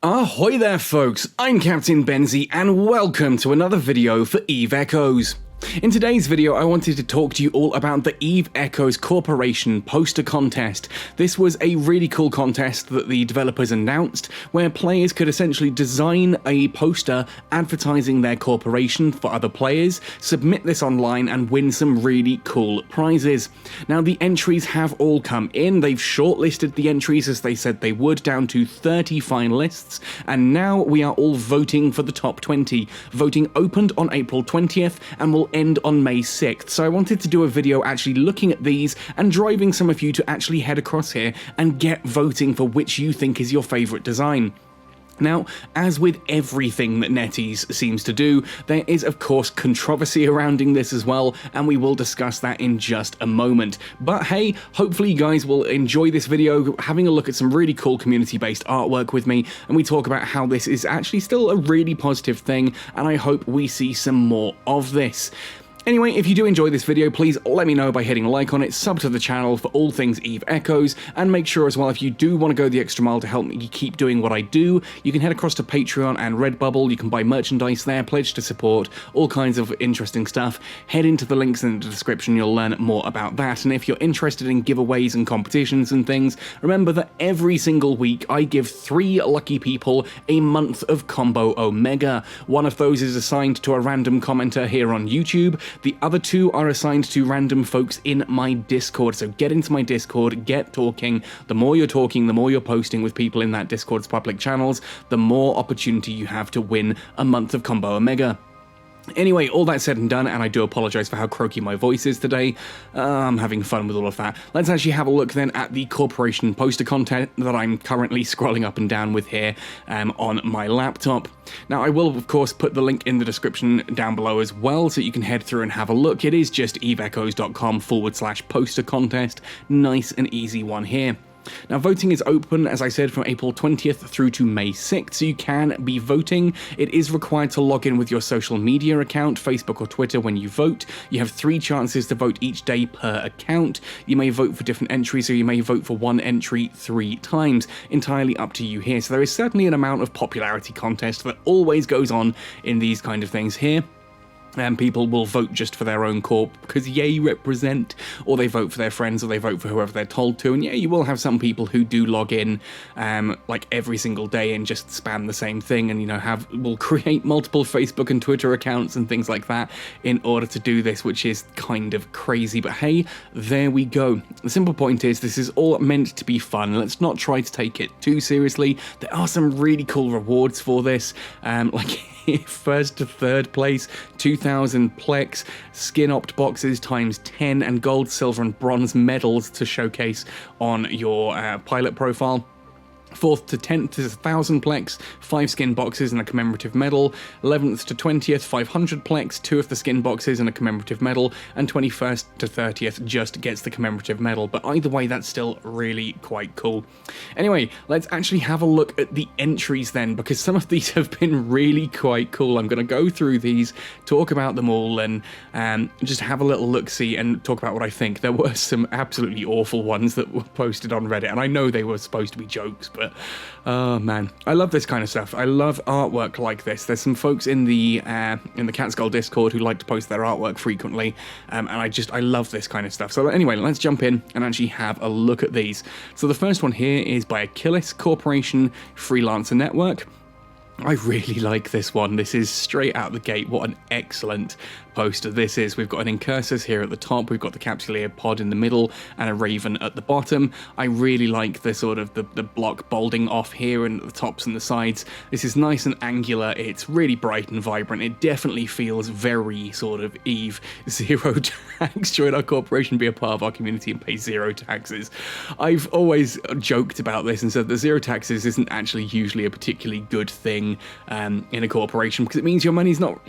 Ahoy there folks, I'm Captain Benzie and welcome to another video for Eve Echoes. In today's video, I wanted to talk to you all about the Eve Echoes Corporation poster contest. This was a really cool contest that the developers announced, where players could essentially design a poster advertising their corporation for other players, submit this online and win some really cool prizes. Now the entries have all come in, they've shortlisted the entries as they said they would, down to 30 finalists, and now we are all voting for the top 20. Voting opened on April 20th and will end on May 6th, so I wanted to do a video actually looking at these and driving some of you to actually head across here and get voting for which you think is your favourite design. Now, as with everything that NetEase seems to do, there is of course controversy surrounding this as well, and we will discuss that in just a moment. But hey, hopefully you guys will enjoy this video, having a look at some really cool community-based artwork with me, and we talk about how this is actually still a really positive thing, and I hope we see some more of this. Anyway, if you do enjoy this video, please let me know by hitting a like on it, sub to the channel for all things Eve Echoes, and make sure as well, if you do want to go the extra mile to help me keep doing what I do, you can head across to Patreon and Redbubble. You can buy merchandise there, pledge to support, all kinds of interesting stuff. Head into the links in the description, you'll learn more about that. And if you're interested in giveaways and competitions and things, remember that every single week I give 3 lucky people a month of Combo Omega. One of those is assigned to a random commenter here on YouTube. The other 2 are assigned to random folks in my Discord, so get into my Discord, get talking. The more you're talking, the more you're posting with people in that Discord's public channels, the more opportunity you have to win a month of Combo Omega. Anyway, all that said and done, and I do apologise for how croaky my voice is today. I'm having fun with all of that. Let's actually have a look then at the corporation poster content that I'm currently scrolling up and down with here on my laptop. Now, I will, of course, put the link in the description down below as well, so you can head through and have a look. It is just eveechoes.com/poster contest. Nice and easy one here. Now, voting is open, as I said, from April 20th through to May 6th, so you can be voting. It is required to log in with your social media account, Facebook or Twitter, when you vote. You have 3 chances to vote each day per account. You may vote for different entries, or you may vote for one entry 3 times. Entirely up to you here. So there is certainly an amount of popularity contest that always goes on in these kind of things here. And people will vote just for their own corp because yay, represent, or they vote for their friends, or they vote for whoever they're told to. And yeah, you will have some people who do log in like every single day and just spam the same thing, and will create multiple Facebook and Twitter accounts and things like that in order to do this, which is kind of crazy. But hey, there we go. The simple point is, this is all meant to be fun. Let's not try to take it too seriously. There are some really cool rewards for this, like first to third place, 2,000 Plex, skin opt boxes times 10, and gold, silver and bronze medals to showcase on your pilot profile. 4th to 10th is 1,000 Plex, 5 skin boxes and a commemorative medal. 11th to 20th, 500 Plex, 2 of the skin boxes and a commemorative medal. And 21st to 30th just gets the commemorative medal. But either way, that's still really quite cool. Anyway, let's actually have a look at the entries then, because some of these have been really quite cool. I'm going to go through these, talk about them all, and just have a little look-see and talk about what I think. There were some absolutely awful ones that were posted on Reddit, and I know they were supposed to be jokes, but oh man, I love this kind of stuff. I love artwork like this. There's some folks in the Cat Skull Discord who like to post their artwork frequently, and I love this kind of stuff. So anyway, let's jump in and actually have a look at these. So the first one here is by Achilles Corporation Freelancer Network. I really like this one. This is straight out the gate. What an excellent poster this is. We've got an Incursus here at the top, we've got the Capsuleer pod in the middle, and a Raven at the bottom. I really like the sort of the block bolding off here and at the tops and the sides. This is nice and angular, it's really bright and vibrant. It definitely feels very sort of Eve. 0 tax, join our corporation, be a part of our community and pay 0 taxes. I've always joked about this and said that 0 taxes isn't actually usually a particularly good thing in a corporation, because it means your money's not,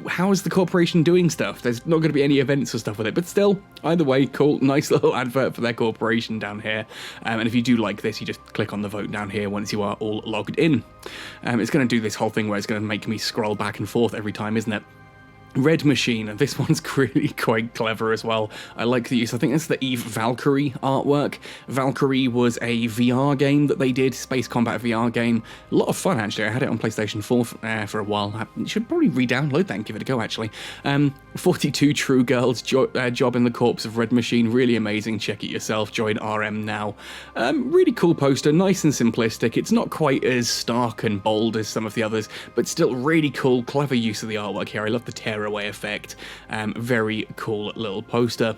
how is the corporation doing stuff? There's not going to be any events or stuff with it, but still, either way, cool, nice little advert for their corporation down here. And if you do like this, you just click on the vote down here once you are all logged in. It's going to do this whole thing where it's going to make me scroll back and forth every time, isn't it? Red Machine, this one's really quite clever as well. I like the use, I think it's the Eve Valkyrie artwork. Valkyrie was a VR game that they did, space combat VR game. A lot of fun, actually. I had it on PlayStation 4 for a while. I should probably re-download that and give it a go, actually. 42 True Girls, Job in the Corpse of Red Machine, really amazing. Check it yourself, join RM now. Really cool poster, nice and simplistic. It's not quite as stark and bold as some of the others, but still really cool, clever use of the artwork here. I love the tearaway effect. Very cool little poster.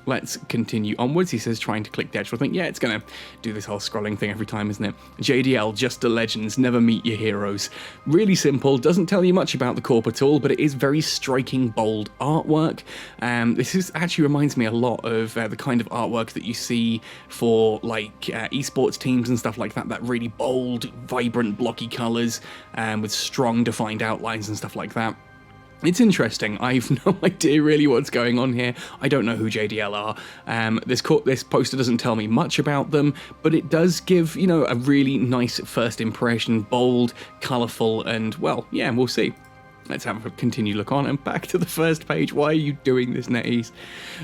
Let's continue onwards. He says trying to click the actual thing. Yeah, it's gonna do this whole scrolling thing every time, isn't it? JDL, just a legends, never meet your heroes. Really simple, doesn't tell you much about the corp at all, but it is very striking, bold artwork. This actually reminds me a lot of the kind of artwork that you see for like esports teams and stuff like that. That really bold, vibrant, blocky colors with strong, defined outlines and stuff like that. It's interesting. I've no idea really what's going on here. I don't know who JDL are. This poster doesn't tell me much about them, but it does give, you know, a really nice first impression, bold, colourful, and, well, yeah, we'll see. Let's have a continued look on and back to the first page. Why are you doing this, NetEase?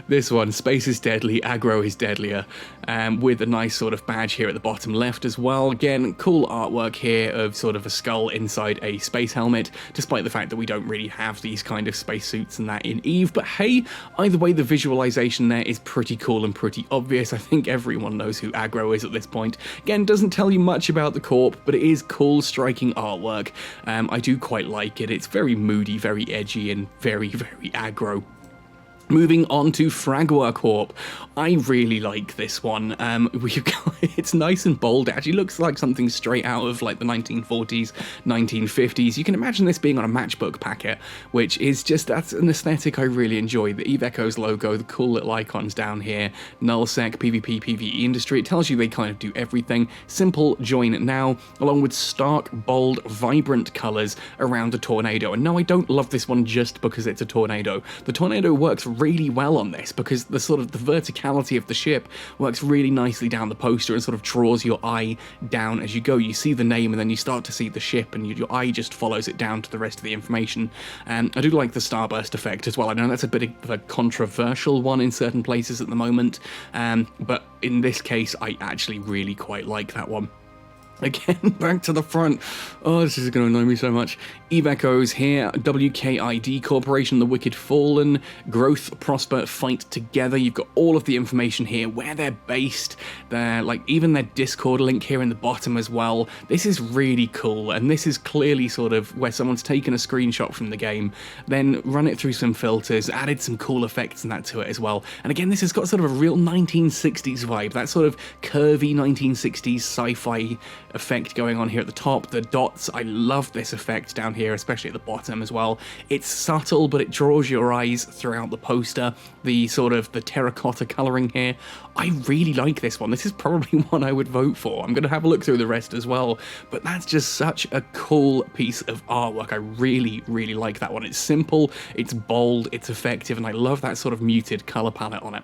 This one, space is deadly, aggro is deadlier, with a nice sort of badge here at the bottom left as well. Again, cool artwork here of sort of a skull inside a space helmet, despite the fact that we don't really have these kind of spacesuits and that in EVE. But hey, either way, the visualization there is pretty cool and pretty obvious. I think everyone knows who aggro is at this point. Again, doesn't tell you much about the corp, but it is cool, striking artwork. I do quite like it. It's very moody, very edgy, and very, very aggro. Moving on to Fragwork Corp. I really like this one. It's nice and bold. It actually looks like something straight out of like the 1940s, 1950s. You can imagine this being on a matchbook packet, which is just, that's an aesthetic I really enjoy. The EVE Echoes logo, the cool little icons down here, nullsec, PvP, PvE industry. It tells you they kind of do everything. Simple, join now, along with stark, bold, vibrant colors around a tornado. And no, I don't love this one just because it's a tornado. The tornado works really well on this because the sort of the verticality of the ship works really nicely down the poster and sort of draws your eye down as you go. You see the name and then you start to see the ship and your eye just follows it down to the rest of the information. I do like the starburst effect as well. I know that's a bit of a controversial one in certain places at the moment, but in this case I actually really quite like that one. Again, back to the front. Oh, this is going to annoy me so much. EVE Echoes here, WKID Corporation, The Wicked Fallen, Growth, Prosper, Fight Together. You've got all of the information here, where they're based, like even their Discord link here in the bottom as well. This is really cool, and this is clearly sort of where someone's taken a screenshot from the game, then run it through some filters, added some cool effects and that to it as well. And again, this has got sort of a real 1960s vibe, that sort of curvy 1960s sci-fi effect going on here at the top. The dots, I love this effect down here, especially at the bottom as well. It's subtle, but it draws your eyes throughout the poster. The sort of the terracotta colouring here, I really like this one. This is probably one I would vote for. I'm going to have a look through the rest as well, but that's just such a cool piece of artwork. I really, really like that one. It's simple, it's bold, it's effective, and I love that sort of muted colour palette on it.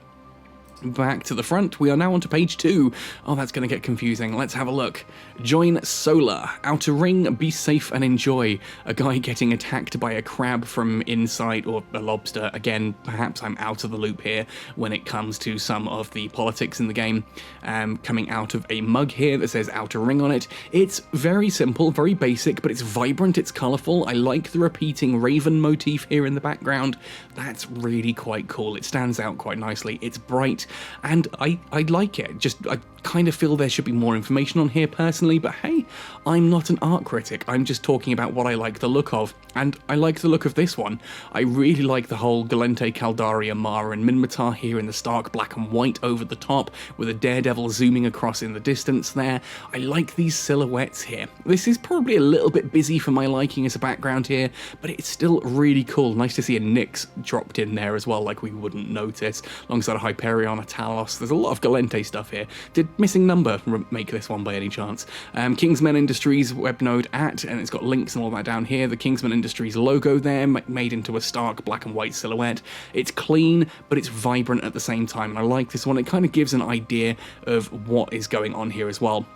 Back to the front, we are now on to page 2. Oh, that's going to get confusing. Let's have a look. Join Solar. Outer ring, be safe and enjoy. A guy getting attacked by a crab from inside, or a lobster. Again, perhaps I'm out of the loop here when it comes to some of the politics in the game. Coming out of a mug here that says Outer Ring on it. It's very simple, very basic, but it's vibrant, it's colourful. I like the repeating raven motif here in the background. That's really quite cool. It stands out quite nicely. It's bright. And I like it. I kind of feel there should be more information on here personally, but hey, I'm not an art critic. I'm just talking about what I like the look of, and I like the look of this one. I really like the whole Galente, Caldaria, Mara, and Minmatar here in the stark black and white over the top, with a daredevil zooming across in the distance there. I like these silhouettes here. This is probably a little bit busy for my liking as a background here, but it's still really cool. Nice to see a Nyx dropped in there as well, like we wouldn't notice, alongside a Hyperion, a Talos. There's a lot of Galente stuff here. Did Missing Number make this one by any chance? Kingsman Industries webnode and it's got links and all that down here. The Kingsman Industries logo there, made into a stark black and white silhouette. It's clean, but it's vibrant at the same time, and I like this one. It kind of gives an idea of what is going on here as well.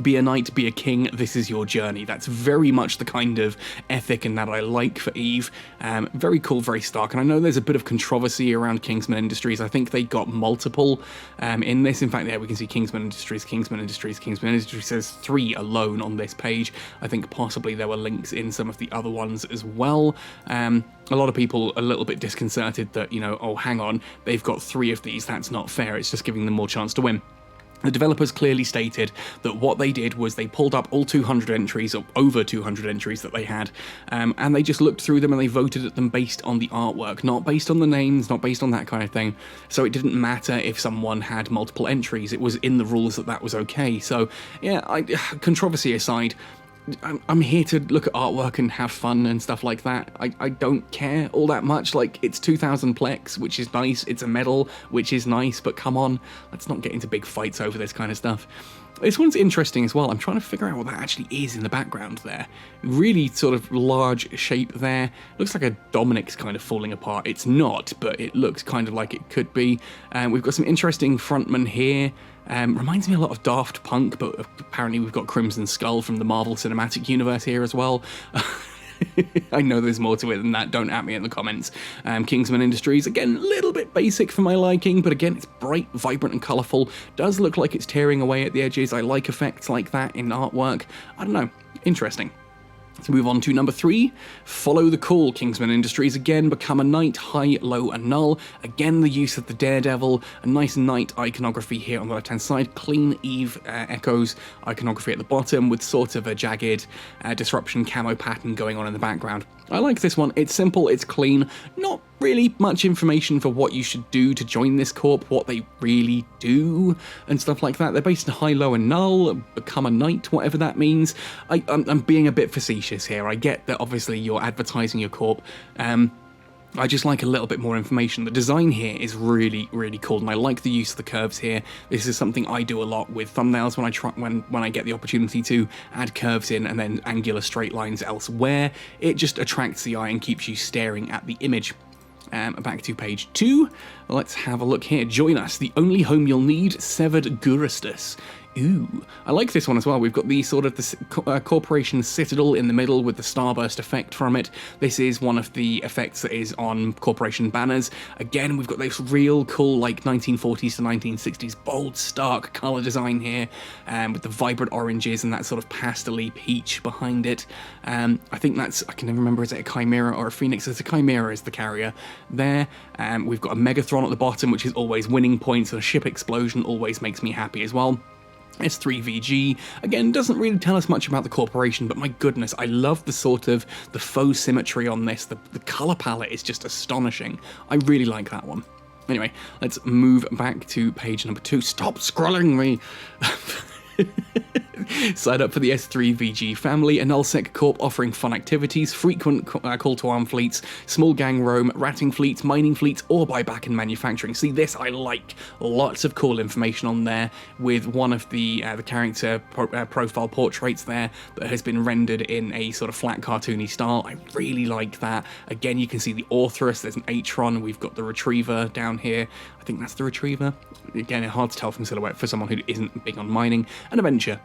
Be a knight, be a king, this is your journey. That's very much the kind of ethic and that I like for Eve. Very cool, very stark. And I know there's a bit of controversy around Kingsman Industries. I think they got multiple in this. In fact, there we can see Kingsman Industries, Kingsman Industries, Kingsman Industries. There's 3 alone on this page. I think possibly there were links in some of the other ones as well. A lot of people a little bit disconcerted that, you know, oh, hang on, they've got 3 of these. That's not fair. It's just giving them more chance to win. The developers clearly stated that what they did was they pulled up all 200 entries, or over 200 entries that they had, and they just looked through them and they voted at them based on the artwork, not based on the names, not based on that kind of thing. So it didn't matter if someone had multiple entries, it was in the rules that that was okay. So yeah, controversy aside, I'm here to look at artwork and have fun and stuff like that. I don't care all that much. Like, it's 2000 plex, which is nice. It's a medal, which is nice. But come on, let's not get into big fights over this kind of stuff. This one's interesting as well. I'm trying to figure out what that actually is in the background there. Really sort of large shape there. Looks like a Dominic's kind of falling apart. It's not, but it looks kind of like it could be. We've got some interesting frontmen here. Reminds me a lot of Daft Punk, but apparently we've got Crimson Skull from the Marvel Cinematic Universe here as well. I know there's more to it than that, don't at me in the comments. Kingsman Industries, again, a little bit basic for my liking, but again, it's bright, vibrant and colourful. Does look like it's tearing away at the edges. I like effects like that in artwork. I don't know, interesting. Let's move on to number 3. Follow the Call. Kingsman Industries again, become a knight, high, low and null. Again, the use of the Daredevil, a nice knight iconography here on the left hand side, clean Eve Echoes iconography at the bottom with sort of a jagged disruption camo pattern going on in the background. I like this one. It's simple, it's clean, not really much information for what you should do to join this corp, what they really do, and stuff like that. They're based in high, low, and null, become a knight, whatever that means. I'm being a bit facetious here. I get that obviously you're advertising your corp. I just like a little bit more information. The design here is really, really cool, and I like the use of the curves here. This is something I do a lot with thumbnails when I get the opportunity to add curves in and then angular straight lines elsewhere. It just attracts the eye and keeps you staring at the image. Back to page 2. Let's have a look here. Join us. The only home you'll need, Severed Gurustus. Ooh, I like this one as well. We've got the sort of the Corporation Citadel in the middle with the starburst effect from it. This is one of the effects that is on Corporation banners. Again, we've got this real cool, like, 1940s to 1960s bold, stark colour design here, with the vibrant oranges and that sort of pastel-y peach behind it. I think that's, I can never remember, is it a Chimera or a Phoenix? It's a Chimera is the carrier there. We've got a Megatron at the bottom, which is always winning points, and a ship explosion always makes me happy as well. S3VG, again, doesn't really tell us much about the corporation, but my goodness, I love the sort of the faux symmetry on this. The colour palette is just astonishing. I really like that one. Anyway, let's move back to page number 2. Stop scrolling me! Sign up for the S3VG family, a nullsec corp offering fun activities, frequent call-to-arm fleets, small gang roam, ratting fleets, mining fleets, or buyback and manufacturing. See, this I like. Lots of cool information on there, with one of the character profile portraits there that has been rendered in a sort of flat cartoony style. I really like that. Again, you can see the Orthrus, there's an Atron, we've got the Retriever down here. I think that's the Retriever. Again, it's hard to tell from silhouette for someone who isn't big on mining. An Adventure.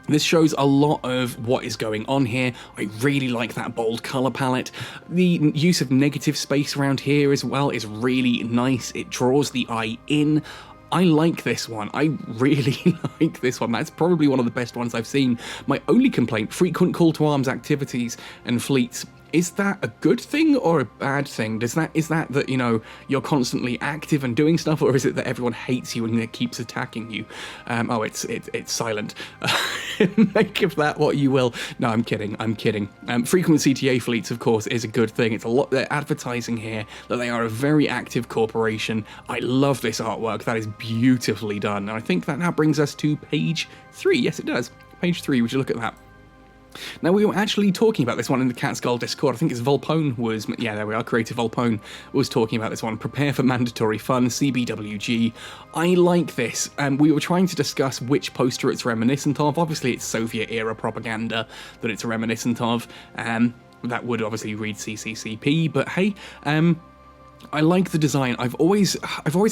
This shows a lot of what is going on here. I really like that bold colour palette. The use of negative space around here as well is really nice. It draws the eye in. I like this one. I really like this one. That's probably one of the best ones I've seen. My only complaint, frequent call to arms activities and fleets. Is that a good thing or a bad thing? Is that you know, you're constantly active and doing stuff, or is it that everyone hates you and it keeps attacking you? Oh, it's silent. Make of that what you will. No, I'm kidding. Frequent CTA fleets, of course, is a good thing. It's a lot. They're advertising here that they are a very active corporation. I love this artwork. That is beautifully done. And I think that now brings us to page 3. Yes, it does. Page 3. Would you look at that? Now, we were actually talking about this one in the Cat Skull Discord. I think it's Volpone was... Yeah, there we are. Creative Volpone was talking about this one. Prepare for mandatory fun, CBWG. I like this. We were trying to discuss which poster it's reminiscent of. Obviously, it's Soviet-era propaganda that it's reminiscent of. That would obviously read CCCP, but hey... I like the design. I've always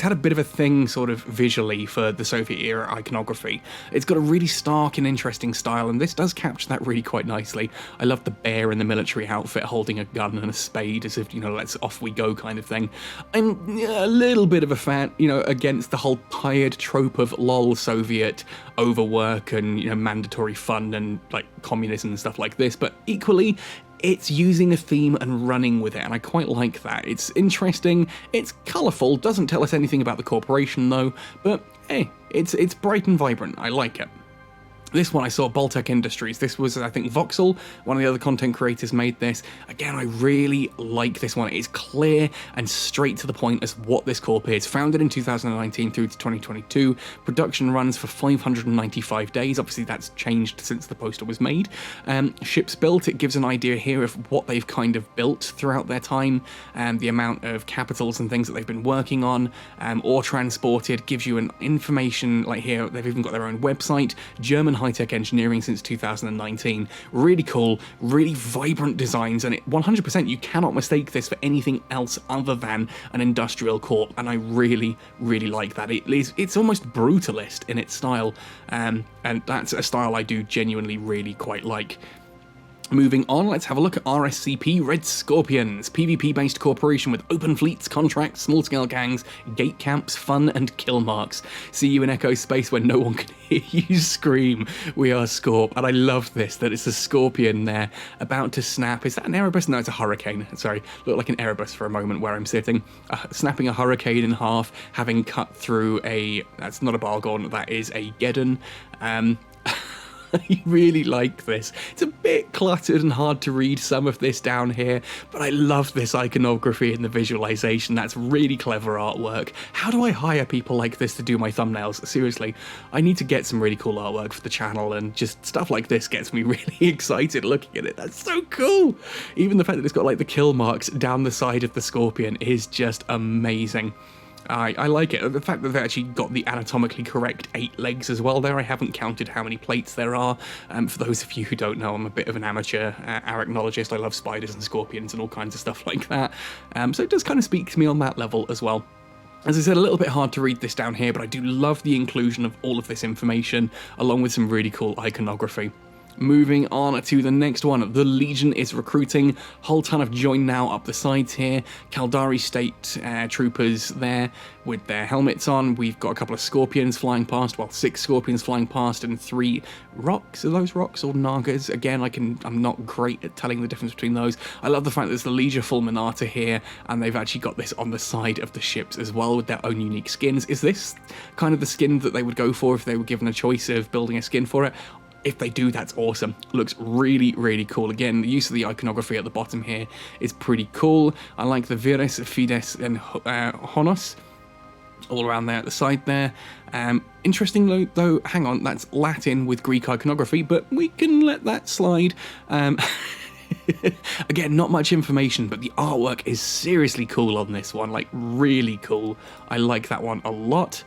had a bit of a thing sort of visually for the Soviet era iconography. It's got a really stark and interesting style, and this does capture that really quite nicely. I love the bear in the military outfit holding a gun and a spade as if, you know, let's off we go kind of thing. I'm a little bit of a fan, you know, against the whole tired trope of lol Soviet overwork and, you know, mandatory fun and like communism and stuff like this, but equally it's using a theme and running with it, and I quite like that. It's interesting, it's colourful, doesn't tell us anything about the corporation though, but hey, it's bright and vibrant, I like it. This one I saw Baltec Industries. This was, I think, Voxel, one of the other content creators, made this. Again, I really like this one. It is clear and straight to the point as what this corp is. Founded in 2019 through to 2022. Production runs for 595 days. Obviously, that's changed since the poster was made. Ships built. It gives an idea here of what they've kind of built throughout their time, the amount of capitals and things that they've been working on, or transported. Gives you an information, like here, they've even got their own website. German high-tech engineering since 2019. Really cool, really vibrant designs, and 100% you cannot mistake this for anything else other than an industrial corp, and I really, really like that. It's almost brutalist in its style, and that's a style I do genuinely really quite like. Moving on, let's have a look at RSCP Red Scorpions, PvP-based corporation with open fleets, contracts, small-scale gangs, gate camps, fun, and kill marks. See you in Echo Space when no one can hear you scream. We are Scorp, and I love this, that it's a scorpion there, about to snap. Is that an Erebus? No, it's a hurricane. Sorry, looked like an Erebus for a moment where I'm sitting. Snapping a hurricane in half, having cut through that's not a Bargon, that is a Geddon. I really like this. It's a bit cluttered and hard to read some of this down here, but I love this iconography and the visualization. That's really clever artwork. How do I hire people like this to do my thumbnails? Seriously, I need to get some really cool artwork for the channel, and just stuff like this gets me really excited looking at it. That's so cool. Even the fact that it's got like the kill marks down the side of the scorpion is just amazing. I like it. The fact that they actually got the anatomically correct 8 legs as well there. I haven't counted how many plates there are. For those of you who don't know, I'm a bit of an amateur arachnologist. I love spiders and scorpions and all kinds of stuff like that. So it does kind of speak to me on that level as well. As I said, a little bit hard to read this down here, but I do love the inclusion of all of this information, along with some really cool iconography. Moving on to the next one, the Legion is recruiting. Whole ton of join now up the sides here. Caldari State troopers there with their helmets on. We've got a couple of scorpions flying past, well, 6 scorpions flying past and 3 rocks. Are those rocks or nagas? Again, I'm not great at telling the difference between those. I love the fact that there's the Legia Fulminata here, and they've actually got this on the side of the ships as well with their own unique skins. Is this kind of the skin that they would go for if they were given a choice of building a skin for it? If they do, that's awesome. Looks really, really cool. Again, the use of the iconography at the bottom here is pretty cool. I like the Vires, Fides, and Honos all around there at the side there. Interesting though, hang on, that's Latin with Greek iconography, but we can let that slide. Again, not much information, but the artwork is seriously cool on this one, like really cool. I like that one a lot.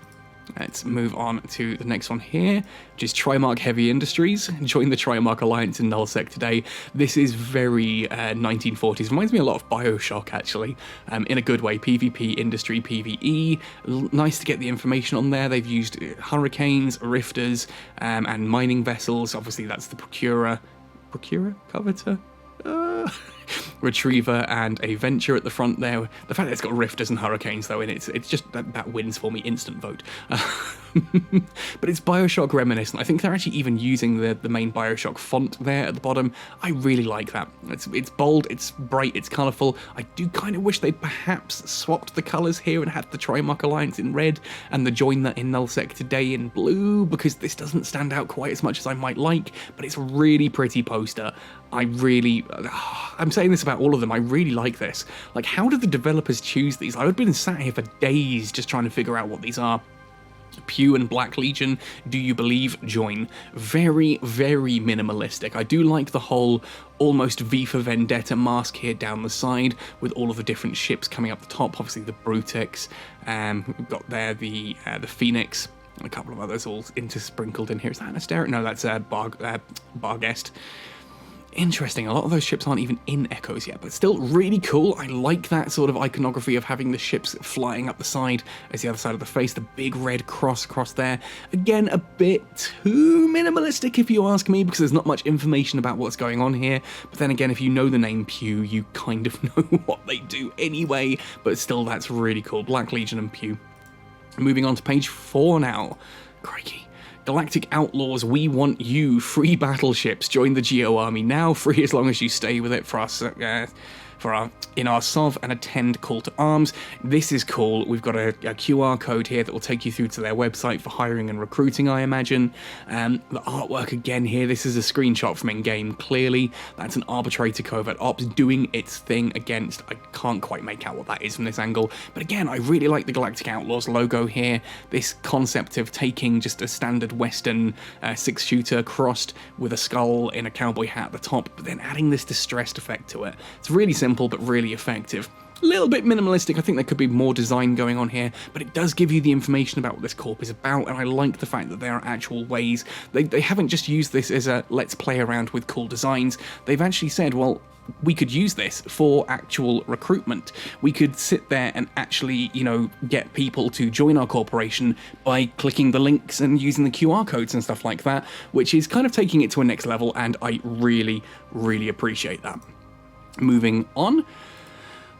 Let's move on to the next one here, which is Trimark Heavy Industries. Join the Trimark Alliance in Nullsec today. This is very 1940s. Reminds me a lot of Bioshock, actually, in a good way. PvP, industry, PvE. Nice to get the information on there. They've used hurricanes, rifters, and mining vessels. Obviously, that's the Procurer, Coveter? Retriever and a Venture at the front there. The fact that it's got rifters and hurricanes though in it, it's just that wins for me, instant vote. But it's Bioshock reminiscent. I think they're actually even using the main Bioshock font there at the bottom. I really like that. It's bold, it's bright, it's colourful. I do kind of wish they'd perhaps swapped the colours here and had the Trimark Alliance in red and the Join That in Nullsec today in blue, because this doesn't stand out quite as much as I might like, but it's a really pretty poster. I'm saying this about all of them, I really like this. Like, how did the developers choose these? I would have been sat here for days just trying to figure out what these are. Pew and Black Legion, Do You Believe? Join. Very, very minimalistic. I do like the whole almost V for Vendetta mask here down the side with all of the different ships coming up the top. Obviously the Brutex, we've got there the Phoenix, a couple of others all intersprinkled in here. Is that an Astera? No, that's Barghest. Interesting, a lot of those ships aren't even in Echoes yet, but still really cool. I like that sort of iconography of having the ships flying up the side as the other side of the face, the big red cross across there. Again, a bit too minimalistic if you ask me, because there's not much information about what's going on here, but then again, if you know the name Pew, you kind of know what they do anyway, but still, that's really cool. Black Legion and Pew. Moving on to page 4 now. Crikey. Galactic Outlaws, we want you. Free battleships. Join the Geo Army now. Free as long as you stay with it for us. In our SOV and attend call to arms. This is cool. We've got a QR code here that will take you through to their website for hiring and recruiting, I imagine. The artwork again here, this is a screenshot from in-game, clearly. That's an arbitrator covert ops doing its thing against, I can't quite make out what that is from this angle, but again, I really like the Galactic Outlaws logo here. This concept of taking just a standard Western 6-shooter crossed with a skull in a cowboy hat at the top, but then adding this distressed effect to it. It's really simple, but really effective. A little bit minimalistic, I think there could be more design going on here, but it does give you the information about what this corp is about, and I like the fact that there are actual ways. They haven't just used this as a let's play around with cool designs, they've actually said, well, we could use this for actual recruitment. We could sit there and actually, get people to join our corporation by clicking the links and using the QR codes and stuff like that, which is kind of taking it to a next level, and I really, really appreciate that. Moving on.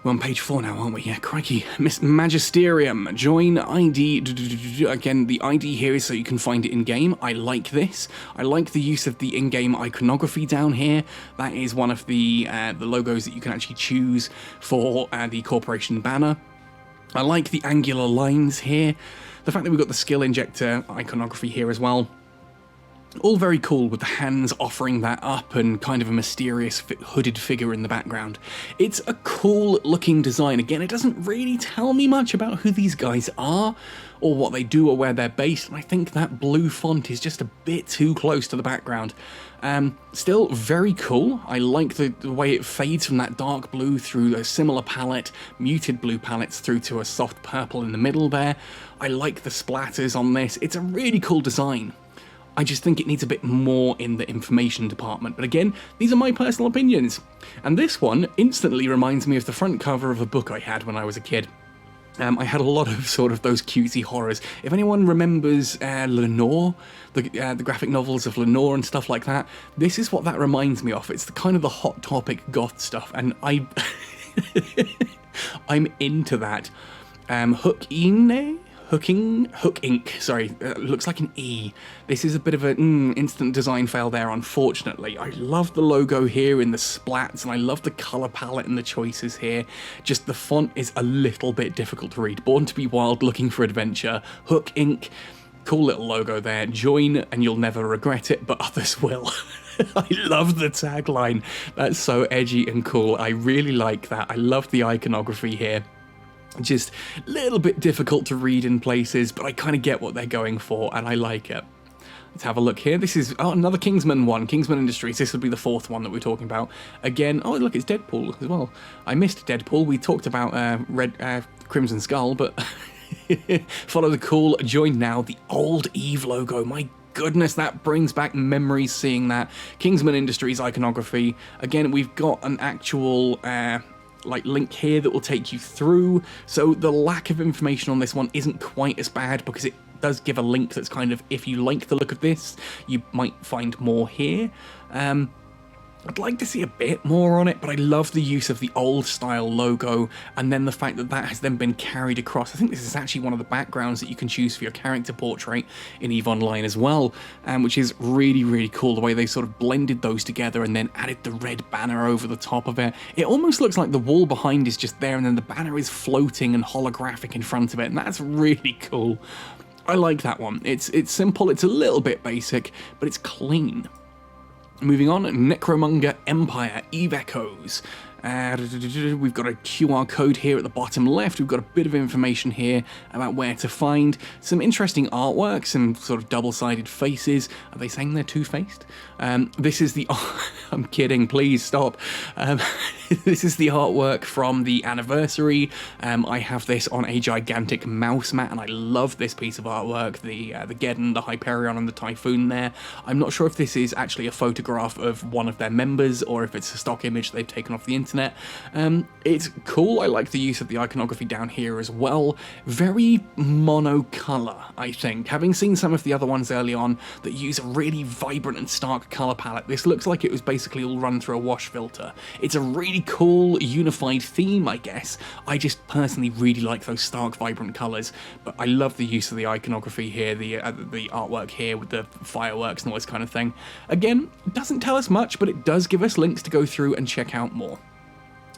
We're on page 4 now, aren't we? Yeah, crikey. Miss Magisterium. Join ID. Again, the ID here is so you can find it in-game. I like this. I like the use of the in-game iconography down here. That is one of the logos that you can actually choose for the corporation banner. I like the angular lines here. The fact that we've got the skill injector iconography here as well. All very cool with the hands offering that up and kind of a mysterious hooded figure in the background. It's a cool looking design. Again, it doesn't really tell me much about who these guys are or what they do or where they're based, and I think that blue font is just a bit too close to the background. Still very cool. I like the way it fades from that dark blue through a similar palette, muted blue palettes through to a soft purple in the middle there. I like the splatters on this. It's a really cool design. I just think it needs a bit more in the information department. But again, these are my personal opinions. And this one instantly reminds me of the front cover of a book I had when I was a kid. I had a lot of sort of those cutesy horrors. If anyone remembers Lenore, the graphic novels of Lenore and stuff like that, this is what that reminds me of. It's the kind of the hot topic goth stuff, and I'm into that. Hook Ink, sorry, looks like an E. This is a bit of an instant design fail there, unfortunately. I love the logo here in the splats, and I love the colour palette and the choices here. Just the font is a little bit difficult to read. Born to be Wild, looking for adventure. Hook Ink, cool little logo there. Join and you'll never regret it, but others will. I love the tagline. That's so edgy and cool. I really like that. I love the iconography here. Just a little bit difficult to read in places, but I kind of get what they're going for, and I like it. Let's have a look here. This is another Kingsman one, Kingsman Industries. This would be the 4th one that we're talking about. Again, oh look, it's Deadpool as well. I missed Deadpool. We talked about Crimson Skull, but follow the cool. Join now. The old Eve logo. My goodness, that brings back memories seeing that. Kingsman Industries iconography. Again, we've got an actual link here that will take you through, so the lack of information on this one isn't quite as bad, because it does give a link that's kind of, if you like the look of this, you might find more here. I'd like to see a bit more on it, but I love the use of the old style logo, and then the fact that that has then been carried across. I think this is actually one of the backgrounds that you can choose for your character portrait in EVE Online as well, which is really, really cool, the way they sort of blended those together and then added the red banner over the top of it. It almost looks like the wall behind is just there, and then the banner is floating and holographic in front of it, and that's really cool. I like that one. It's simple, it's a little bit basic, but it's clean. Moving on, Necromonger Empire, Eve Echoes. We've got a QR code here at the bottom left. We've got a bit of information here about where to find some interesting artwork, some sort of double-sided faces. Are they saying they're two-faced? This is the... I'm kidding, please stop. This is the artwork from the anniversary. I have this on a gigantic mouse mat, and I love this piece of artwork. The Geddon, the Hyperion, and the Typhoon there. I'm not sure if this is actually a photograph of one of their members, or if it's a stock image they've taken off the internet. It's cool. I like the use of the iconography down here as well. Very monocolor, I think. Having seen some of the other ones early on that use a really vibrant and stark color palette, this looks like it was basically all run through a wash filter. It's a really cool, unified theme, I guess. I just personally really like those stark, vibrant colors, but I love the use of the iconography here, the artwork here with the fireworks and all this kind of thing. Again, it doesn't tell us much, but it does give us links to go through and check out more.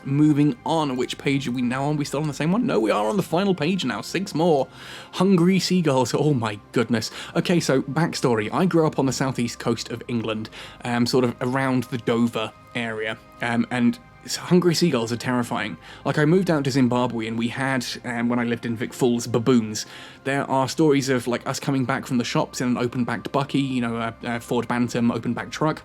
Moving on, which page are we now on? We still on the same one? No, we are on the final page now. 6 more. Hungry seagulls. Oh my goodness. Okay, so backstory. I grew up on the southeast coast of England, sort of around the Dover area, and hungry seagulls are terrifying. Like, I moved out to Zimbabwe and we had, when I lived in Vic Falls, baboons. There are stories of, like, us coming back from the shops in an open-backed bucky, you know, a Ford Bantam open-back truck.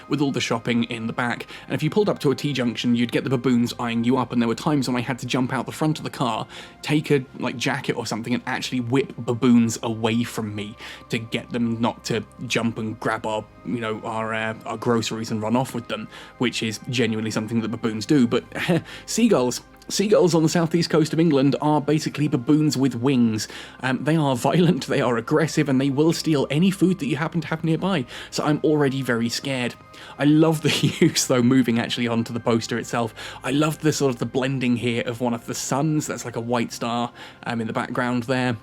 With all the shopping in the back, and if you pulled up to a T-junction, you'd get the baboons eyeing you up, and there were times when I had to jump out the front of the car, take a jacket or something, and actually whip baboons away from me to get them not to jump and grab our groceries and run off with them, which is genuinely something that baboons do. But Seagulls on the southeast coast of England are basically baboons with wings. They are violent, they are aggressive, and they will steal any food that you happen to have nearby, so I'm already very scared. I love the use, though, moving actually onto the poster itself. I love the sort of the blending here of one of the suns, that's like a white star in the background there,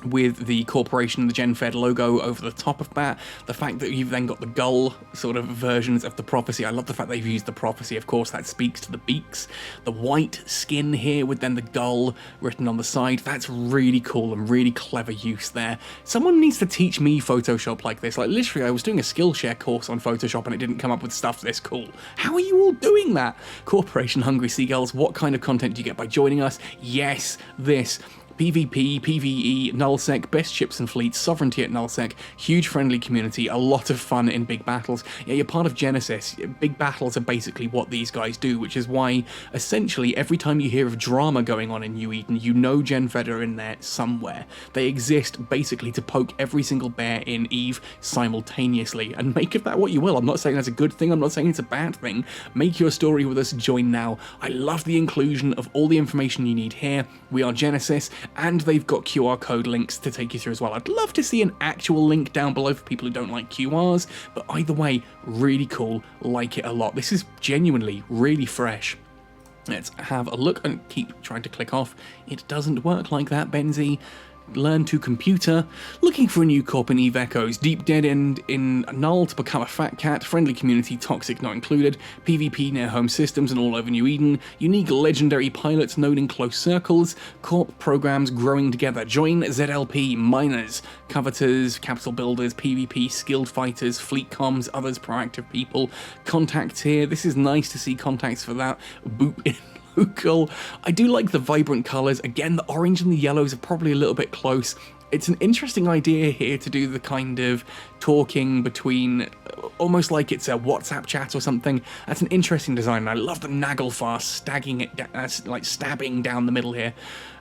with the corporation, the GenFed logo over the top of that. The fact that you've then got the gull sort of versions of the prophecy. I love the fact they've used the prophecy, of course, that speaks to the beaks. The white skin here with then the gull written on the side. That's really cool and really clever use there. Someone needs to teach me Photoshop like this. Like, literally, I was doing a Skillshare course on Photoshop and it didn't come up with stuff this cool. How are you all doing that? Corporation Hungry Seagulls, what kind of content do you get by joining us? Yes, this. PvP, PvE, nullsec, best ships and fleets, sovereignty at nullsec, huge friendly community, a lot of fun in big battles. Yeah, you're part of Genesis. Big battles are basically what these guys do, which is why, essentially, every time you hear of drama going on in New Eden, you know GenFed are in there somewhere. They exist, basically, to poke every single bear in Eve simultaneously, and make of that what you will. I'm not saying that's a good thing, I'm not saying it's a bad thing. Make your story with us, join now. I love the inclusion of all the information you need here. We are Genesis, and they've got QR code links to take you through as well. I'd love to see an actual link down below for people who don't like QRs, but either way, really cool, like it a lot. This is genuinely really fresh. Let's have a look and keep trying to click off. It doesn't work like that, Benzie. Learn to computer, looking for a new corp in Eve Echoes, deep dead end in Null to become a fat cat, friendly community, toxic not included, PvP near home systems and all over New Eden, unique legendary pilots known in close circles, corp programs growing together, join ZLP, miners, coveters, capital builders, PvP, skilled fighters, fleet comms, others proactive people, contacts here. This is nice to see contacts for that, boop in local. I do like the vibrant colours. Again, the orange and the yellows are probably a little bit close. It's an interesting idea here to do the kind of talking between, almost like it's a WhatsApp chat or something. That's an interesting design. I love the Nagelfar stabbing down the middle here.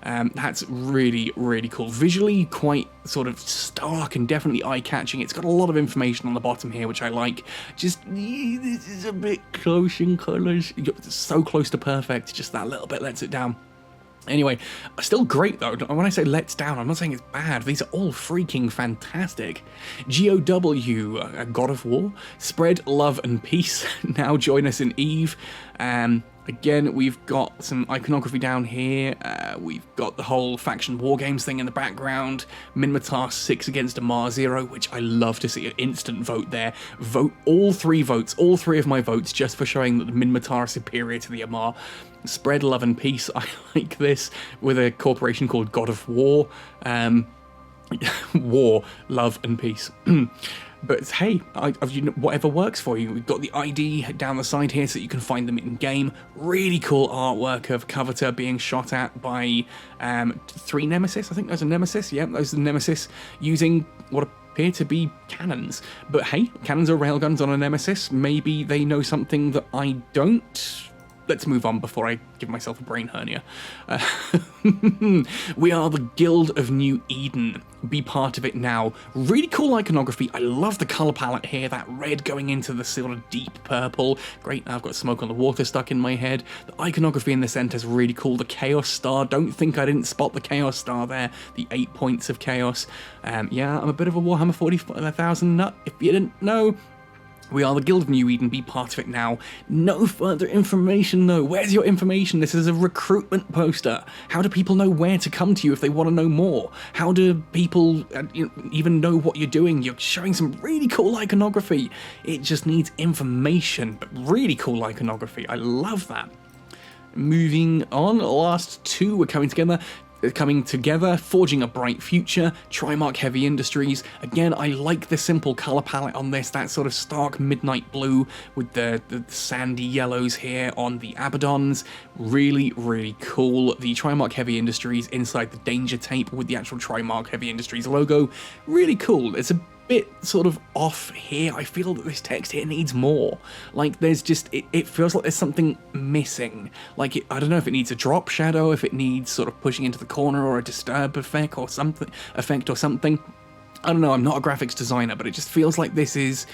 That's really, really cool. Visually quite sort of stark and definitely eye-catching. It's got a lot of information on the bottom here, which I like. Just, this is a bit close in colours. It's so close to perfect, just that little bit lets it down. Anyway, still great though. When I say lets down, I'm not saying it's bad. These are all freaking fantastic. GOW, God of War, spread love and peace. Now join us in Eve. Again, we've got some iconography down here. We've got the whole faction war games thing in the background. Minmatar 6 against Amar 0, which I love to see. An instant vote there. Vote all 3 votes, all 3 of my votes, just for showing that the Minmatar are superior to the Amar. Spread love and peace. I like this with a corporation called God of War. War, love and peace. But hey, whatever works for you. We've got the ID down the side here so you can find them in game. Really cool artwork of Coveter being shot at by 3 Nemesis. I think there's a Nemesis. Yeah, those are the Nemesis using what appear to be cannons. But hey, cannons are railguns on a Nemesis. Maybe they know something that I don't. Let's move on before I give myself a brain hernia. We are the Guild of New Eden. Be part of it now. Really cool iconography. I love the color palette here. That red going into the sort of deep purple. Great, now I've got smoke on the water stuck in my head. The iconography in the center is really cool. The Chaos Star. Don't think I didn't spot the Chaos Star there. The 8 points of Chaos. Yeah, I'm a bit of a Warhammer 40,000 nut, if you didn't know. We are the Guild of New Eden, be part of it now. No further information though. Where's your information? This is a recruitment poster. How do people know where to come to you if they want to know more? How do people even know what you're doing? You're showing some really cool iconography. It just needs information, but really cool iconography. I love that. Moving on, last two were coming together, forging a bright future. Trimark Heavy Industries. Again, I like the simple color palette on this, that sort of stark midnight blue with the sandy yellows here on the Abaddons. Really, really cool. The Trimark Heavy Industries inside the danger tape with the actual Trimark Heavy Industries logo. Really cool. It's a bit sort of off here. I feel that this text here needs more. Like there's just, it feels like there's something missing. Like I don't know if it needs a drop shadow, if it needs sort of pushing into the corner or a disturb effect or something. I don't know, I'm not a graphics designer, but it just feels like this is...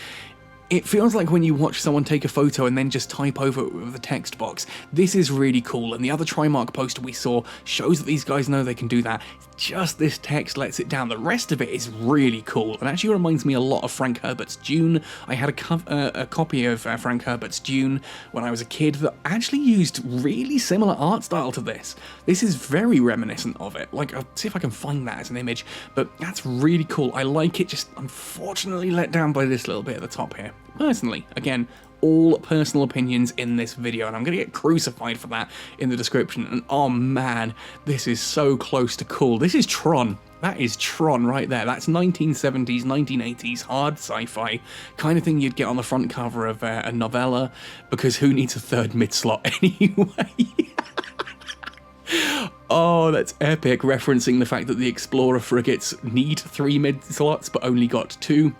It feels like when you watch someone take a photo and then just type over it with a text box. This is really cool, and the other Trimark poster we saw shows that these guys know they can do that. Just this text lets it down. The rest of it is really cool, and actually reminds me a lot of Frank Herbert's Dune. I had a copy of Frank Herbert's Dune when I was a kid that actually used really similar art style to this. This is very reminiscent of it. Like, I'll see if I can find that as an image, but that's really cool. I like it, just unfortunately let down by this little bit at the top here. Personally, again, all personal opinions in this video, and I'm gonna get crucified for that in the description. And oh man, this is so close to cool. This is Tron. That is Tron right there. That's 1970s, 1980s hard sci-fi kind of thing you'd get on the front cover of a novella, because who needs a third mid-slot anyway? Oh, that's epic, referencing the fact that the Explorer frigates need 3 mid-slots but only got 2.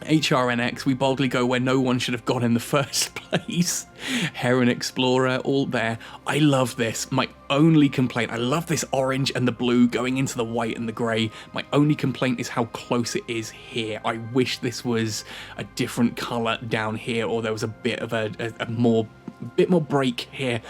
HRNX, we boldly go where no one should have gone in the first place. Heron Explorer, all there. I love this. My only complaint, I love this orange and the blue going into the white and the grey. My only complaint is how close it is here. I wish this was a different colour down here, or there was a bit of a more break here.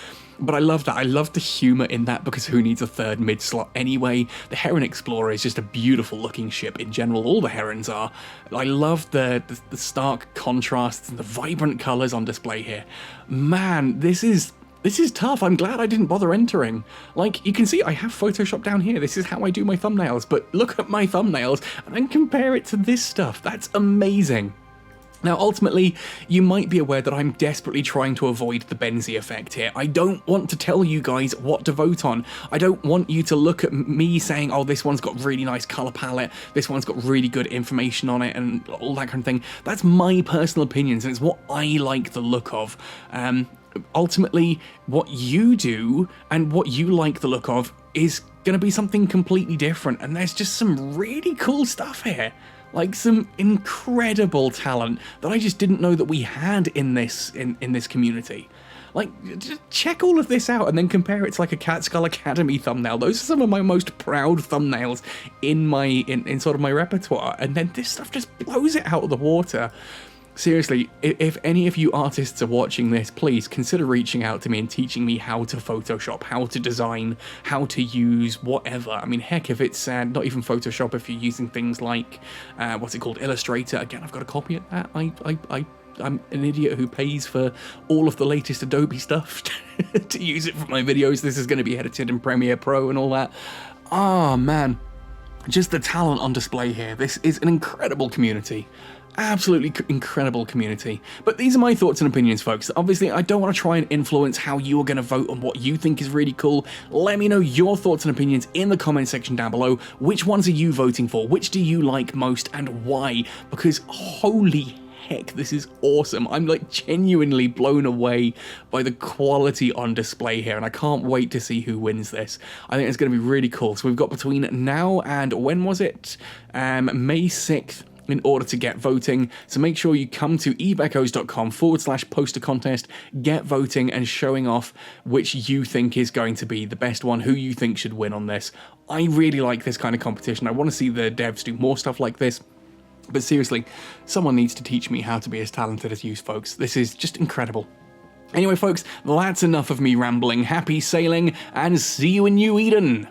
But I love that. I love the humour in that, because who needs a third mid-slot anyway? The Heron Explorer is just a beautiful looking ship in general. All the Herons are. I love the stark contrasts and the vibrant colours on display here. Man, this is tough. I'm glad I didn't bother entering. Like, you can see I have Photoshop down here. This is how I do my thumbnails. But look at my thumbnails and then compare it to this stuff. That's amazing. Now, ultimately, you might be aware that I'm desperately trying to avoid the Benzie effect here. I don't want to tell you guys what to vote on. I don't want you to look at me saying, oh, this one's got really nice colour palette, this one's got really good information on it, and all that kind of thing. That's my personal opinions, and it's what I like the look of. Ultimately, what you do and what you like the look of is going to be something completely different, and there's just some really cool stuff here. Like some incredible talent that I just didn't know that we had in this community. Like, just check all of this out and then compare it to like a Cat Skull Academy thumbnail. Those are some of my most proud thumbnails in sort of my repertoire, and then this stuff just blows it out of the water. Seriously, if any of you artists are watching this, please consider reaching out to me and teaching me how to Photoshop, how to design, how to use whatever. I mean, heck, if it's not even Photoshop, if you're using things like, what's it called, Illustrator. Again, I've got a copy of that. I'm an idiot who pays for all of the latest Adobe stuff to use it for my videos. This is going to be edited in Premiere Pro and all that. Oh, man. Just the talent on display here. This is an incredible community. Absolutely incredible community. But these are my thoughts and opinions, folks. Obviously, I don't want to try and influence how you are going to vote on what you think is really cool. Let me know your thoughts and opinions in the comment section down below. Which ones are you voting for? Which do you like most and why? Because holy heck, this is awesome. I'm like genuinely blown away by the quality on display here, and I can't wait to see who wins this. I think it's going to be really cool. So we've got between now and, when was it? May 6th. in order to get voting. So make sure you come to eveechoes.com/poster contest, get voting and showing off which you think is going to be the best one, who you think should win on this. I really like this kind of competition. I want to see the devs do more stuff like this. But seriously, someone needs to teach me how to be as talented as you folks. This is just incredible. Anyway folks, that's enough of me rambling. Happy sailing, and see you in New Eden!